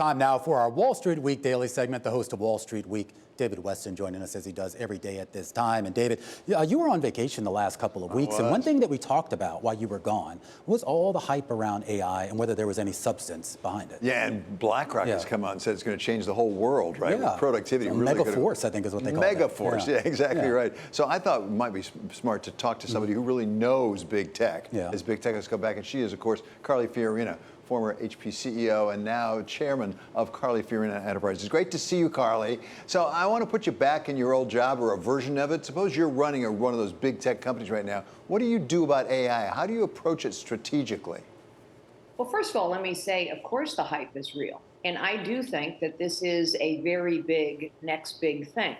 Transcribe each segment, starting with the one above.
Time now for our Wall Street Week daily segment. The host of Wall Street Week, David Westin, joining us as he does every day at this time. And David, you were on vacation the last couple of weeks, and one thing that we talked about while you were gone was all the hype around AI and whether there was any substance behind it. Yeah, and BlackRock has come out and said it's going to change the whole world, right? Yeah. With productivity. Really mega force, I think is what they call it. Mega force, yeah, exactly right. So I thought it might be smart to talk to somebody who really knows big tech. As big tech has come back, and she is, of course, Carly Fiorina, former HP CEO and now chairman of Carly Fiorina Enterprises. Great to see you, Carly. So I want to put you back in your old job or a version of it. Suppose you're running one of those big tech companies right now. What do you do about AI? How do you approach it strategically? Well, first of all, let me say, of course, the hype is real. And I do think that this is a very big, next big thing.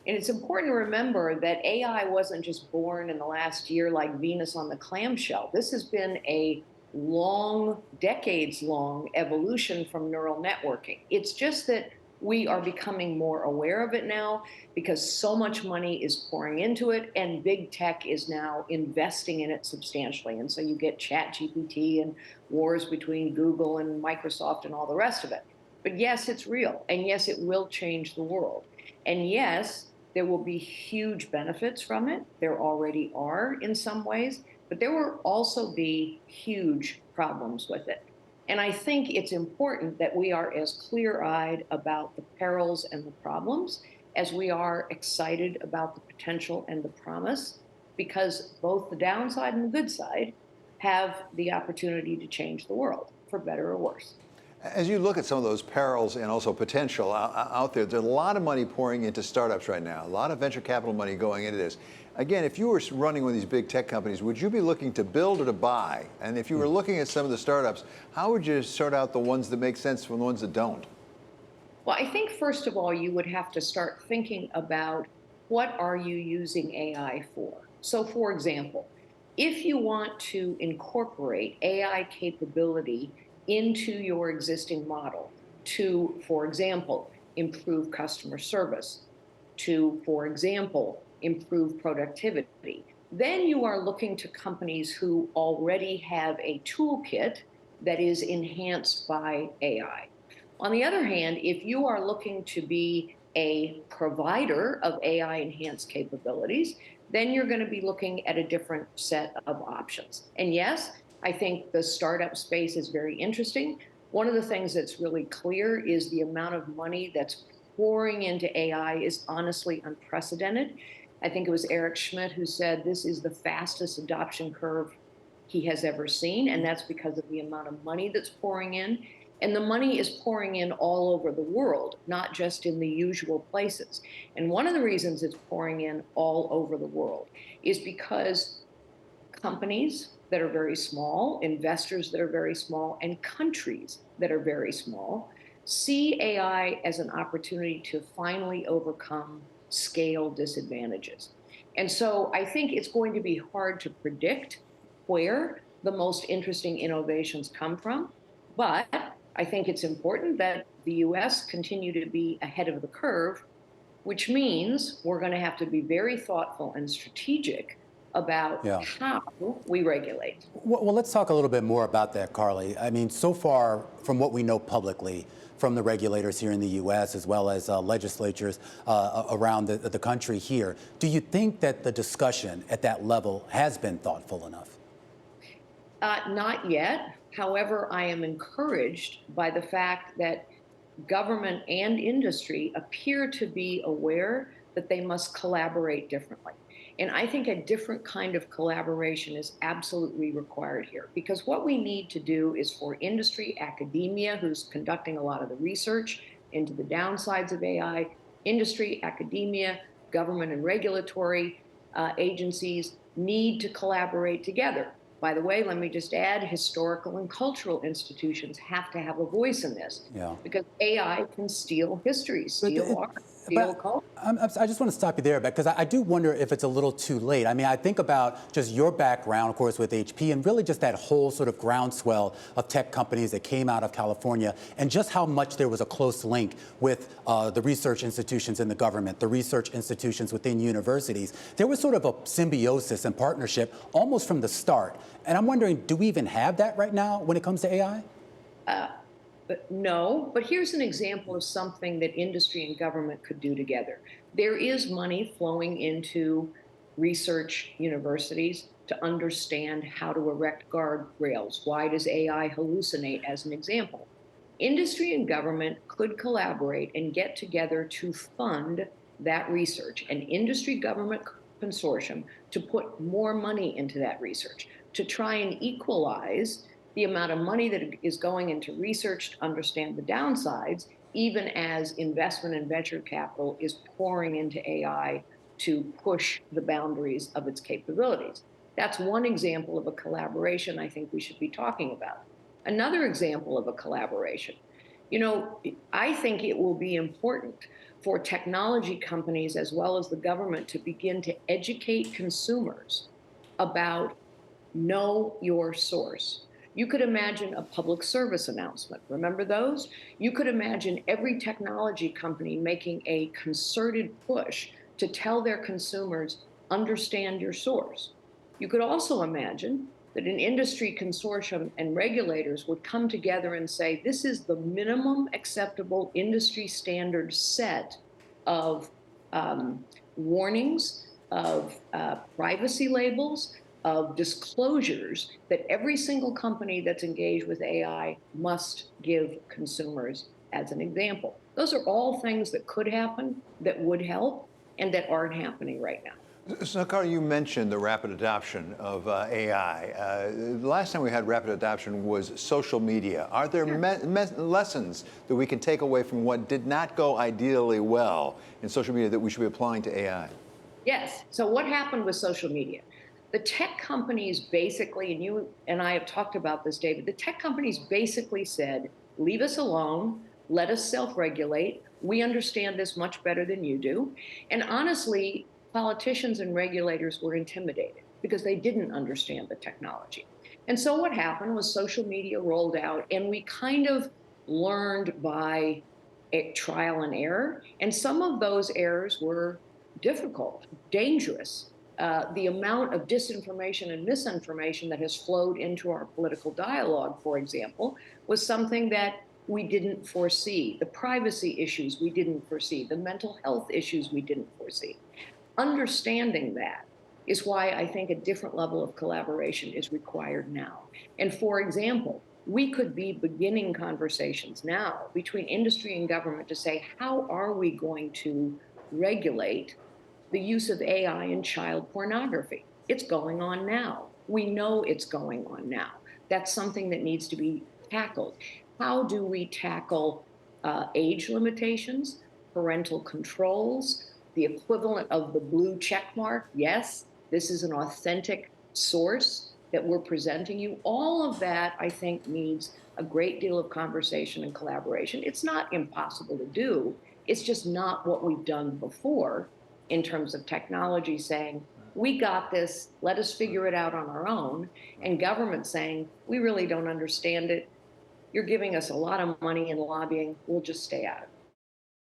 And it's important to remember that AI wasn't just born in the last year like Venus on the clamshell. This has been a long, decades-long evolution from neural networking. It's just that we are becoming more aware of it now because so much money is pouring into it and big tech is now investing in it substantially. And so you get ChatGPT and wars between Google and Microsoft and all the rest of it. But yes, it's real. And yes, it will change the world. And yes, there will be huge benefits from it. There already are in some ways. But there will also be huge problems with it. And I think it's important that we are as clear-eyed about the perils and the problems as we are excited about the potential and the promise, because both the downside and the good side have the opportunity to change the world, for better or worse. As you look at some of those perils and also potential out there, there's a lot of money pouring into startups right now, a lot of venture capital money going into this. Again, if you were running one of these big tech companies, would you be looking to build or to buy? And if you were looking at some of the startups, how would you sort out the ones that make sense from the ones that don't? Well, I think, first of all, you would have to start thinking about what are you using AI for? So, for example, if you want to incorporate AI capability into your existing model to, for example, improve customer service, to, for example, improve productivity, then you are looking to companies who already have a toolkit that is enhanced by AI. On the other hand, if you are looking to be a provider of AI-enhanced capabilities, then you're going to be looking at a different set of options. And yes, I think the startup space is very interesting. One of the things that's really clear is the amount of money that's pouring into AI is honestly unprecedented. I think it was Eric Schmidt who said this is the fastest adoption curve he has ever seen, and that's because of the amount of money that's pouring in. And the money is pouring in all over the world, not just in the usual places. And one of the reasons it's pouring in all over the world is because companies that are very small, investors that are very small, and countries that are very small see AI as an opportunity to finally overcome scale disadvantages. And so I think it's going to be hard to predict where the most interesting innovations come from, but I think it's important that the US continue to be ahead of the curve, which means we're going to have to be very thoughtful and strategic about how we regulate. Well, let's talk a little bit more about that, Carly. I mean, so far, from what we know publicly, from the regulators here in the U.S. as well as legislatures around the country here, do you think that the discussion at that level has been thoughtful enough? Not yet. However, I am encouraged by the fact that government and industry appear to be aware that they must collaborate differently. And I think a different kind of collaboration is absolutely required here, because what we need to do is for industry, academia, who's conducting a lot of the research into the downsides of AI, industry, academia, government and regulatory agencies need to collaborate together. By the way, let me just add, historical and cultural institutions have to have a voice in this, because AI can steal history, steal art, steal culture. I just want to stop you there, because I do wonder if it's a little too late. I mean, I think about just your background, of course, with HP, and really just that whole sort of groundswell of tech companies that came out of California, and just how much there was a close link with the research institutions in the government, the research institutions within universities. There was sort of a symbiosis and partnership almost from the start. And I'm wondering, do we even have that right now when it comes to AI? No, but here's an example of something that industry and government could do together. There is money flowing into research universities to understand how to erect guardrails. Why does AI hallucinate, as an example? Industry and government could collaborate and get together to fund that research, an industry government consortium, to put more money into that research, to try and equalize the amount of money that is going into research to understand the downsides, even as investment and venture capital is pouring into AI to push the boundaries of its capabilities. That's one example of a collaboration I think we should be talking about. Another example of a collaboration, I think it will be important for technology companies as well as the government to begin to educate consumers about know your source. You could imagine a public service announcement. Remember those? You could imagine every technology company making a concerted push to tell their consumers, understand your source. You could also imagine that an industry consortium and regulators would come together and say, this is the minimum acceptable industry standard set of warnings, of privacy labels, of disclosures that every single company that's engaged with AI must give consumers, as an example. Those are all things that could happen, that would help, and that aren't happening right now. So, Carl, you mentioned the rapid adoption of AI. The last time we had rapid adoption was social media. Are there lessons that we can take away from what did not go ideally well in social media that we should be applying to AI? Yes. So what happened with social media? The tech companies basically, and you and I have talked about this, David, the tech companies basically said, leave us alone, let us self-regulate. We understand this much better than you do. And honestly, politicians and regulators were intimidated because they didn't understand the technology. And so what happened was social media rolled out, and we kind of learned by trial and error. And some of those errors were difficult, dangerous. The amount of disinformation and misinformation that has flowed into our political dialogue, for example, was something that we didn't foresee. The privacy issues we didn't foresee. The mental health issues we didn't foresee. Understanding that is why I think a different level of collaboration is required now. And for example, we could be beginning conversations now between industry and government to say, how are we going to regulate the use of AI in child pornography? It's going on now. We know it's going on now. That's something that needs to be tackled. How do we tackle age limitations, parental controls, the equivalent of the blue check mark? Yes, this is an authentic source that we're presenting you. All of that, I think, needs a great deal of conversation and collaboration. It's not impossible to do. It's just not what we've done before in terms of technology saying, we got this, let us figure it out on our own, and government saying, we really don't understand it. You're giving us a lot of money in lobbying, we'll just stay out of it.